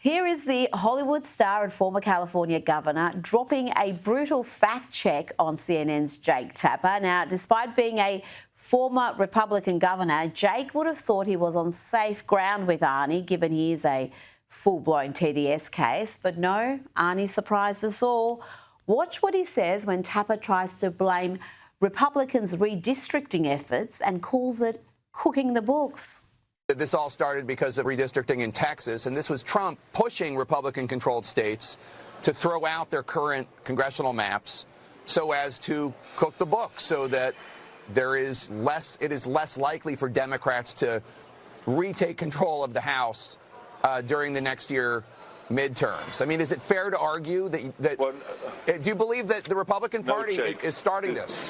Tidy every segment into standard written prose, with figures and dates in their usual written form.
Here is the Hollywood star and former California governor dropping a brutal fact check on CNN's Jake Tapper. Now, despite being a former Republican governor, Jake would have thought he was on safe ground with Arnie, given he is a full-blown TDS case. But no, Arnie surprised us all. Watch what he says when Tapper tries to blame Republicans' redistricting efforts and calls it cooking the books. This all started because of redistricting in Texas, and this was Trump pushing Republican-controlled states to throw out their current congressional maps so as to cook the books, so that it is less likely for Democrats to retake control of the House during the next year midterms. I mean, is it fair to argue that do you believe that the Republican Party is starting this?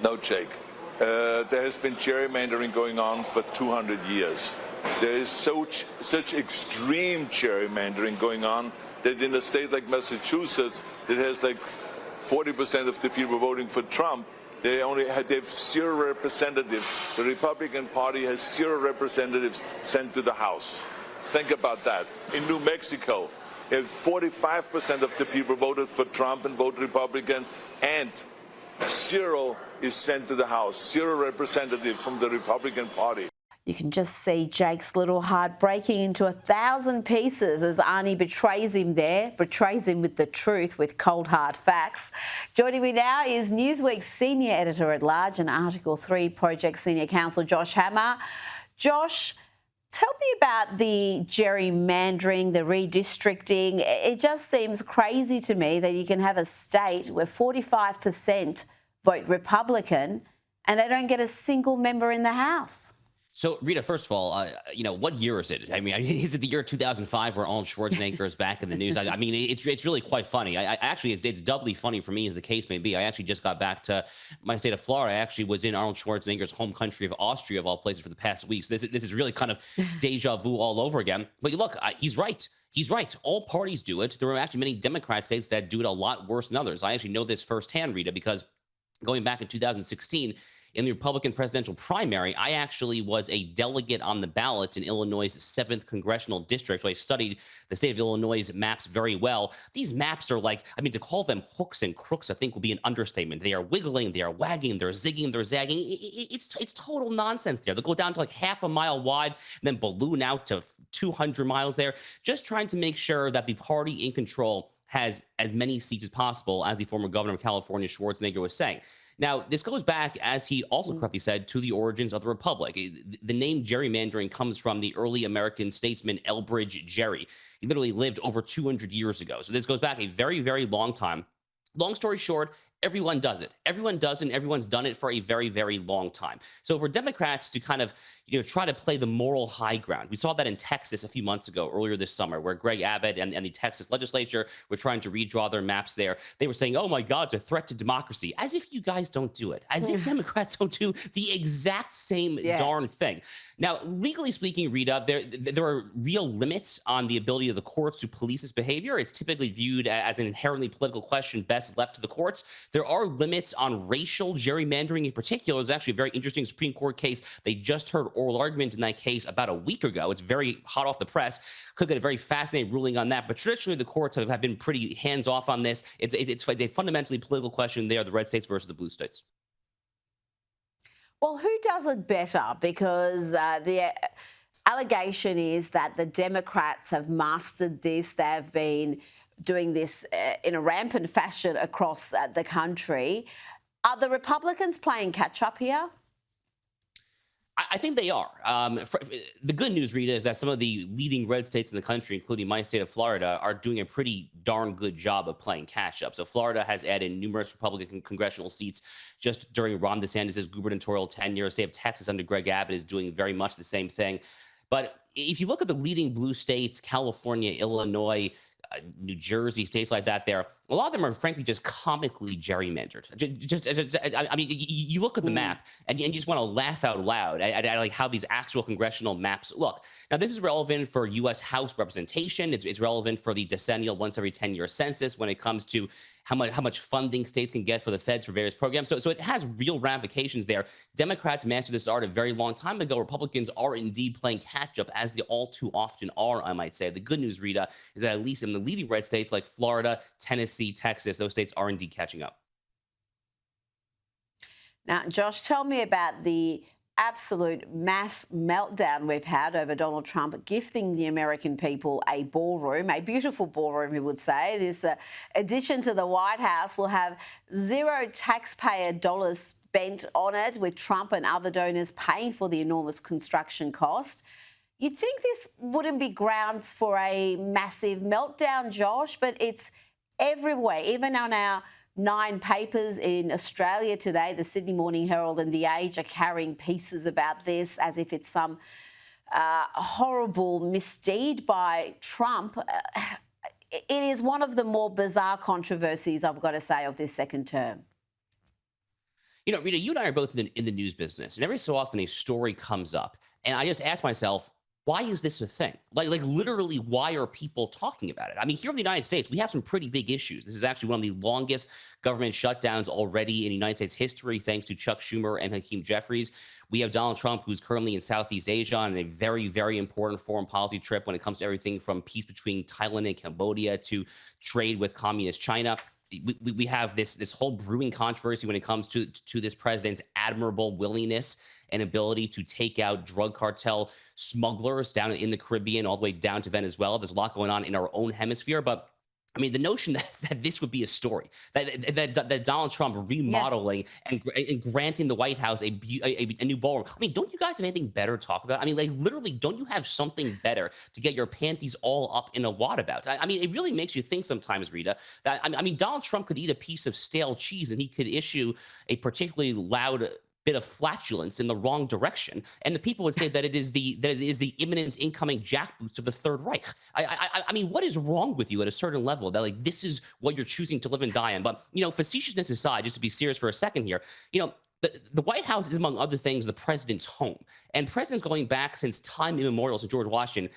No, Jake. There has been gerrymandering going on for 200 years. There is such extreme gerrymandering going on that in a state like Massachusetts, that has like 40% of the people voting for Trump, they have 0 representatives. The Republican Party has 0 representatives sent to the House. Think about that. In New Mexico, 45% of the people voted for Trump and voted Republican, and 0 is sent to the House, 0 representatives from the Republican Party. You can just see Jake's little heart breaking into 1,000 pieces as Arnie betrays him with the truth, with cold hard facts. Joining me now is Newsweek's senior editor-at-large and Article 3 Project Senior Counsel, Josh Hammer. Josh, tell me about the gerrymandering, the redistricting. It just seems crazy to me that you can have a state where 45% vote Republican and they don't get a single member in the House. So, Rita, first of all, what year is it? I mean, is it the year 2005 where Arnold Schwarzenegger is back in the news? I mean, it's really quite funny. It's doubly funny for me, as the case may be. I actually just got back to my state of Florida. I actually was in Arnold Schwarzenegger's home country of Austria, of all places, for the past week. So this is really kind of deja vu all over again. But look, he's right. He's right. All parties do it. There are actually many Democrat states that do it a lot worse than others. I actually know this firsthand, Rita, because going back in 2016, in the Republican presidential primary, I actually was a delegate on the ballot in Illinois' 7th congressional district. So I studied the state of Illinois' maps very well. These maps are like, to call them hooks and crooks, I think would be an understatement. They are wiggling, they are wagging, they're zigging, they're zagging. It's total nonsense there. They'll go down to like half a mile wide, and then balloon out to 200 miles there, just trying to make sure that the party in control has as many seats as possible, as the former governor of California, Schwarzenegger, was saying. Now, this goes back, as he also correctly said, to the origins of the Republic. The name gerrymandering comes from the early American statesman Elbridge Gerry. He literally lived over 200 years ago. So this goes back a very, very long time. Long story short, everyone does it. Everyone does it, and everyone's done it for a very, very long time. So for Democrats to kind of, try to play the moral high ground, we saw that in Texas a few months ago, earlier this summer, where Greg Abbott and the Texas legislature were trying to redraw their maps there. They were saying, oh my God, it's a threat to democracy, as if you guys don't do it, as if Democrats don't do the exact same darn thing. Now, legally speaking, Rita, there are real limits on the ability of the courts to police this behavior. It's typically viewed as an inherently political question best left to the courts. There are limits on racial gerrymandering in particular. There's actually a very interesting Supreme Court case. They just heard oral argument in that case about a week ago. It's very hot off the press. Could get a very fascinating ruling on that. But traditionally, the courts have been pretty hands-off on this. It's a fundamentally political question there, the red states versus the blue states. Well, who does it better? Because the allegation is that the Democrats have mastered this. They've been doing this in a rampant fashion across the country. Are the Republicans playing catch-up here? I think they are. The good news, Rita, is that some of the leading red states in the country, including my state of Florida, are doing a pretty darn good job of playing catch-up. So Florida has added numerous Republican congressional seats just during Ron DeSantis' gubernatorial tenure. State of Texas under Greg Abbott is doing very much the same thing. But if you look at the leading blue states, California, Illinois, New Jersey, states like that, a lot of them are frankly just comically gerrymandered. You look at the map and you just want to laugh out loud at like how these actual congressional maps look. Now, this is relevant for U.S. House representation. It's relevant for the decennial once every 10-year census when it comes to how much funding states can get for the feds for various programs. So it has real ramifications there. Democrats mastered this art a very long time ago. Republicans are indeed playing catch up, as they all too often are, I might say. The good news, Rita, is that at least in the leading red states like Florida, Tennessee, Texas, those states are indeed catching up. Now, Josh, tell me about the absolute mass meltdown we've had over Donald Trump gifting the American people a ballroom, a beautiful ballroom, we would say. This addition to the White House will have zero taxpayer dollars spent on it, with Trump and other donors paying for the enormous construction cost. You'd think this wouldn't be grounds for a massive meltdown, Josh, but it's everywhere. Even on our 9 papers in Australia today, the Sydney Morning Herald and The Age are carrying pieces about this as if it's some horrible misdeed by Trump. It is one of the more bizarre controversies, I've got to say, of this second term. You know, Rita, you and I are both in the news business, and every so often a story comes up, and I just ask myself, why is this a thing? Like literally, why are people talking about it? I mean, here in the United States, we have some pretty big issues. This is actually one of the longest government shutdowns already in United States history, thanks to Chuck Schumer and Hakeem Jeffries. We have Donald Trump, who's currently in Southeast Asia on a very, very important foreign policy trip when it comes to everything from peace between Thailand and Cambodia to trade with communist China. We have this whole brewing controversy when it comes to this president's admirable willingness and ability to take out drug cartel smugglers down in the Caribbean all the way down to Venezuela. There's a lot going on in our own hemisphere, but I mean, the notion that this would be a story, that Donald Trump remodeling and granting the White House a new ballroom. I mean, don't you guys have anything better to talk about? I mean, like literally, don't you have something better to get your panties all up in a wad about? I mean, it really makes you think sometimes, Rita, that I mean, Donald Trump could eat a piece of stale cheese and he could issue a particularly loud bit of flatulence in the wrong direction, and the people would say that it is the imminent incoming jackboots of the Third Reich. I mean, what is wrong with you at a certain level that like this is what you're choosing to live and die in? But you know, facetiousness aside, just to be serious for a second here, you know, the White House is, among other things, the president's home, and presidents going back since time immemorial to George Washington.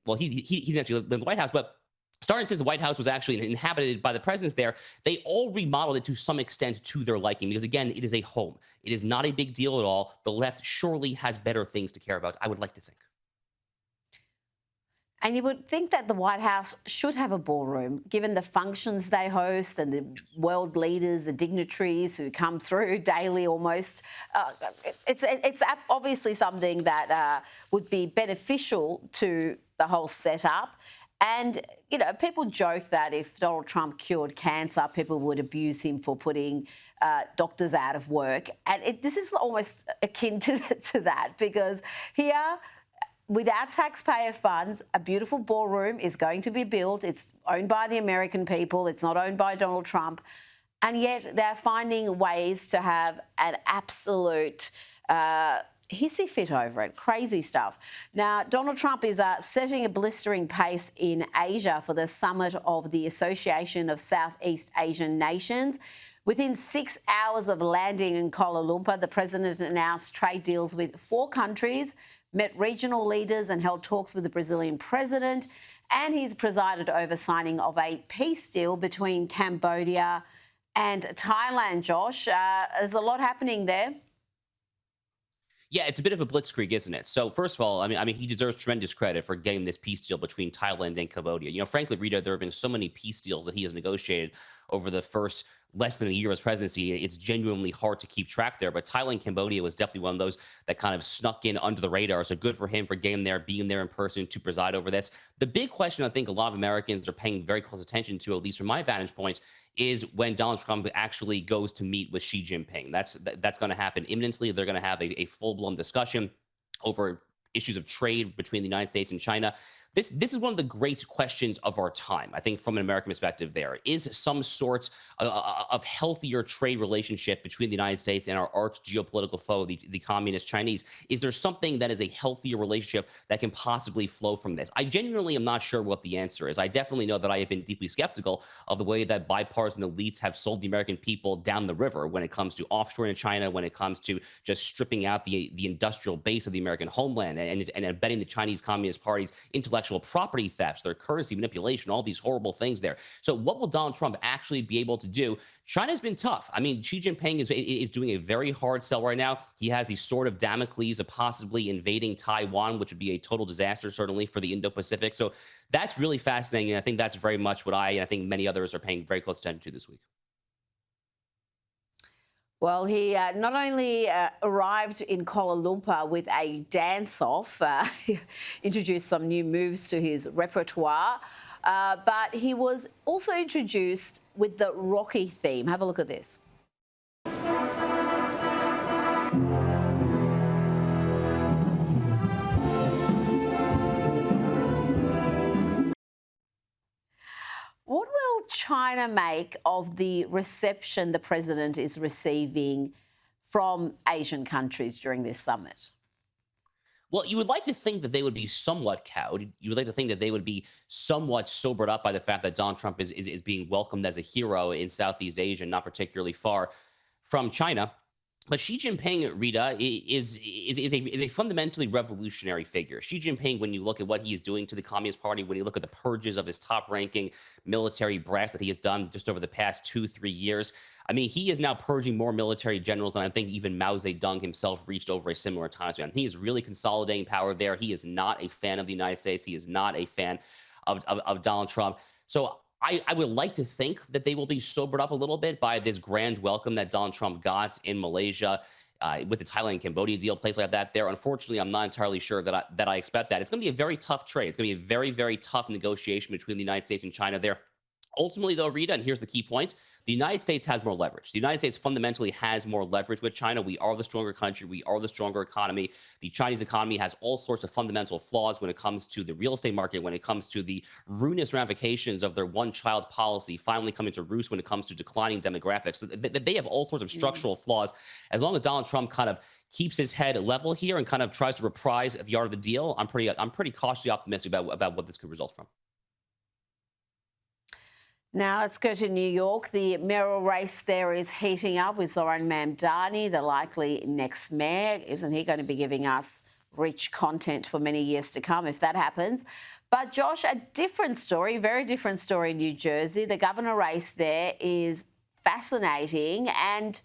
Well, he didn't actually live in the White House, but starting since the White House was actually inhabited by the presidents there, they all remodeled it to some extent to their liking because, again, it is a home. It is not a big deal at all. The left surely has better things to care about, I would like to think. And you would think that the White House should have a ballroom, given the functions they host and the world leaders, the dignitaries who come through daily almost. It's obviously something that would be beneficial to the whole setup. And, you know, people joke that if Donald Trump cured cancer, people would abuse him for putting doctors out of work. And this is almost akin to that, because here, without taxpayer funds, a beautiful ballroom is going to be built. It's owned by the American people. It's not owned by Donald Trump. And yet they're finding ways to have an absolute hissy fit over it. Crazy stuff. Now, Donald Trump is setting a blistering pace in Asia for the summit of the Association of Southeast Asian Nations. Within 6 hours of landing in Kuala Lumpur, the president announced trade deals with 4 countries, met regional leaders and held talks with the Brazilian president, and he's presided over signing of a peace deal between Cambodia and Thailand, Josh. There's a lot happening there. Yeah, it's a bit of a blitzkrieg, isn't it? So first of all, I mean, he deserves tremendous credit for getting this peace deal between Thailand and Cambodia. You know, frankly, Rita, there have been so many peace deals that he has negotiated over the first less than a year as presidency. It's genuinely hard to keep track there. But Thailand, Cambodia was definitely one of those that kind of snuck in under the radar. So good for him for getting there, being there in person to preside over this. The big question I think a lot of Americans are paying very close attention to, at least from my vantage point, is when Donald Trump actually goes to meet with Xi Jinping. That's going to happen imminently. They're going to have a full-blown discussion over issues of trade between the United States and China. This is one of the great questions of our time, I think, from an American perspective. There is some sort of healthier trade relationship between the United States and our arch geopolitical foe, the communist Chinese. Is there something that is a healthier relationship that can possibly flow from this? I genuinely am not sure what the answer is. I definitely know that I have been deeply skeptical of the way that bipartisan elites have sold the American people down the river when it comes to offshoring in China, when it comes to just stripping out the industrial base of the American homeland and embedding the Chinese Communist Party's intellectual intellectual property thefts, their currency manipulation, all these horrible things there. So what will Donald Trump actually be able to do? China's been tough. I mean, Xi Jinping is doing a very hard sell right now. He has the sword of Damocles of possibly invading Taiwan, which would be a total disaster, certainly, for the Indo-Pacific. So that's really fascinating. And I think that's very much what and I think many others are paying very close attention to this week. Well, he not only arrived in Kuala Lumpur with a dance-off, introduced some new moves to his repertoire, but he was also introduced with the Rocky theme. Have a look at this. What will China make of the reception the president is receiving from Asian countries during this summit? Well, you would like to think that they would be somewhat cowed. You would like to think that they would be somewhat sobered up by the fact that Donald Trump is being welcomed as a hero in Southeast Asia, not particularly far from China. But Xi Jinping, Rita, is a fundamentally revolutionary figure. Xi Jinping, when you look at what he is doing to the Communist Party, when you look at the purges of his top-ranking military brass that he has done just over the past 2-3 years, I mean, he is now purging more military generals than I think even Mao Zedong himself reached over a similar time span. He is really consolidating power there. He is not a fan of the United States. He is not a fan of Donald Trump. So I would like to think that they will be sobered up a little bit by this grand welcome that Donald Trump got in Malaysia with the Thailand and Cambodia deal, place like that there. Unfortunately, I'm not entirely sure that I expect that. It's going to be a very tough trade. It's going to be a very, very tough negotiation between the United States and China there. Ultimately, though, Rita, and here's the key point, the United States has more leverage. The United States fundamentally has more leverage with China. We are the stronger country. We are the stronger economy. The Chinese economy has all sorts of fundamental flaws when it comes to the real estate market, when it comes to the ruinous ramifications of their one-child policy finally coming to roost when it comes to declining demographics. So they have all sorts of structural flaws. As long as Donald Trump kind of keeps his head level here and kind of tries to reprise the art of the deal, I'm pretty cautiously optimistic about what this could result from. Now let's go to New York. The mayoral race there is heating up with Zoran Mamdani, the likely next mayor. Isn't he going to be giving us rich content for many years to come if that happens? But Josh, a different story, very different story in New Jersey. The governor race there is fascinating, and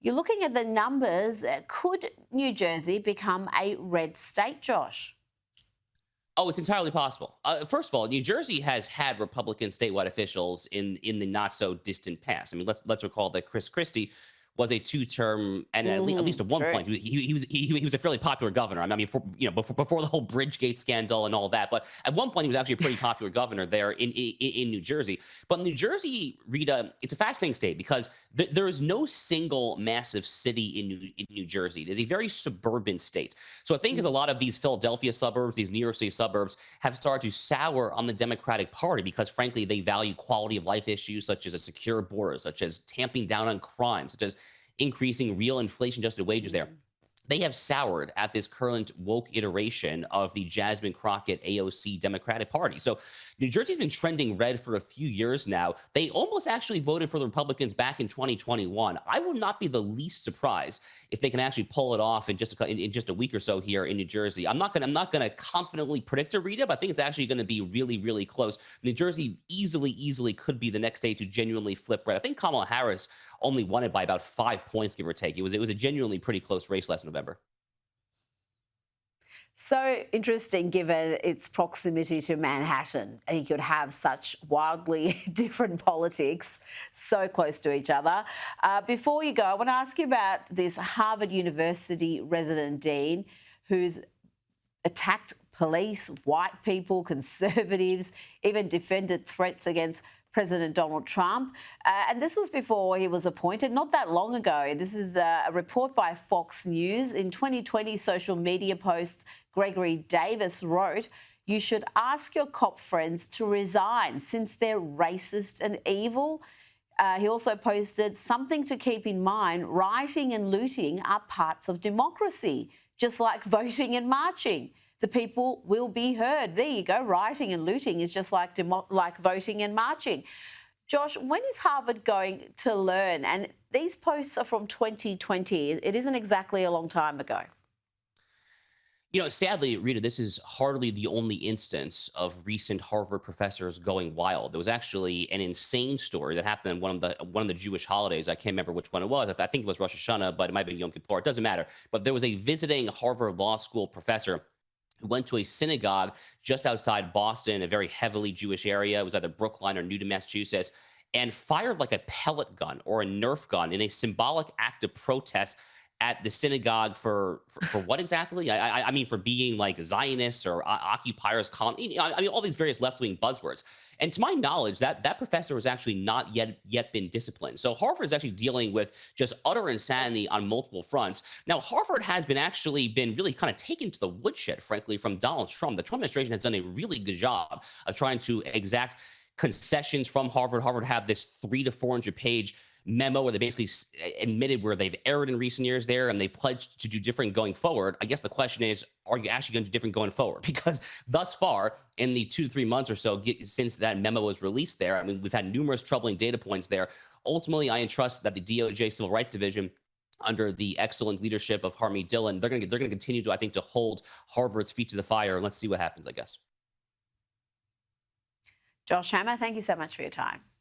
you're looking at the numbers. Could New Jersey become a red state, Josh? Oh, it's entirely possible. First of all, New Jersey has had Republican statewide officials in the not so distant past. I mean, let's recall that Chris Christie was a two-term, and at least at one point, he was a fairly popular governor. I mean, before the whole Bridgegate scandal and all that, but at one point he was actually a pretty popular governor there in New Jersey. But New Jersey, Rita, it's a fascinating state because there is no single massive city in New Jersey. It is a very suburban state. So I think as a lot of these Philadelphia suburbs, these New York City suburbs have started to sour on the Democratic Party because, frankly, they value quality of life issues such as a secure border, such as tamping down on crime, such as increasing real inflation-adjusted wages there. They have soured at this current woke iteration of the Jasmine Crockett AOC Democratic Party. So New Jersey's been trending red for a few years now. They almost actually voted for the Republicans back in 2021. I would not be the least surprised if they can actually pull it off in just a week or so here in New Jersey. I'm not gonna confidently predict a Rita, but I think it's actually going to be really, really close. New Jersey easily could be the next state to genuinely flip red. I think Kamala Harris only won it by about 5 points, give or take. It was a genuinely pretty close race last November. So interesting, given its proximity to Manhattan. And you could have such wildly different politics so close to each other. Before you go, I want to ask you about this Harvard University resident dean who's attacked police, white people, conservatives, even defended threats against President Donald Trump. And this was before he was appointed, not that long ago. This is a report by Fox News. In 2020 social media posts, Gregory Davis wrote, "You should ask your cop friends to resign since they're racist and evil." He also posted, "Something to keep in mind, rioting and looting are parts of democracy, just like voting and marching. The people will be heard." There you go. Rioting and looting is just like voting and marching. Josh, when is Harvard going to learn? And these posts are from 2020. It isn't exactly a long time ago. Sadly, Rita, this is hardly the only instance of recent Harvard professors going wild. There was actually an insane story that happened on one of the Jewish holidays. I can't remember which one it was. I think it was Rosh Hashanah, but it might have been Yom Kippur. It doesn't matter. But there was a visiting Harvard Law School professor who went to a synagogue just outside Boston, a very heavily Jewish area. It was either Brookline or Newton, Massachusetts, and fired like a pellet gun or a Nerf gun in a symbolic act of protest at the synagogue for what exactly? I mean, for being like Zionists or occupiers, I mean, all these various left-wing buzzwords. And to my knowledge, that professor has actually not yet been disciplined. So Harvard is actually dealing with just utter insanity on multiple fronts. Now, Harvard has been really kind of taken to the woodshed, frankly, from Donald Trump. The Trump administration has done a really good job of trying to exact concessions from Harvard. Harvard had this 300 to 400 page memo where they basically admitted where they've erred in recent years there, and they pledged to do different going forward. I guess the question is, are you actually going to do different going forward? Because thus far, in the 2 to 3 months or so since that memo was released there, I mean, we've had numerous troubling data points there. Ultimately, I entrust that the DOJ Civil Rights Division, under the excellent leadership of Harmeet Dillon, they're going to continue to, I think, to hold Harvard's feet to the fire. And let's see what happens, I guess. Josh Hammer, thank you so much for your time.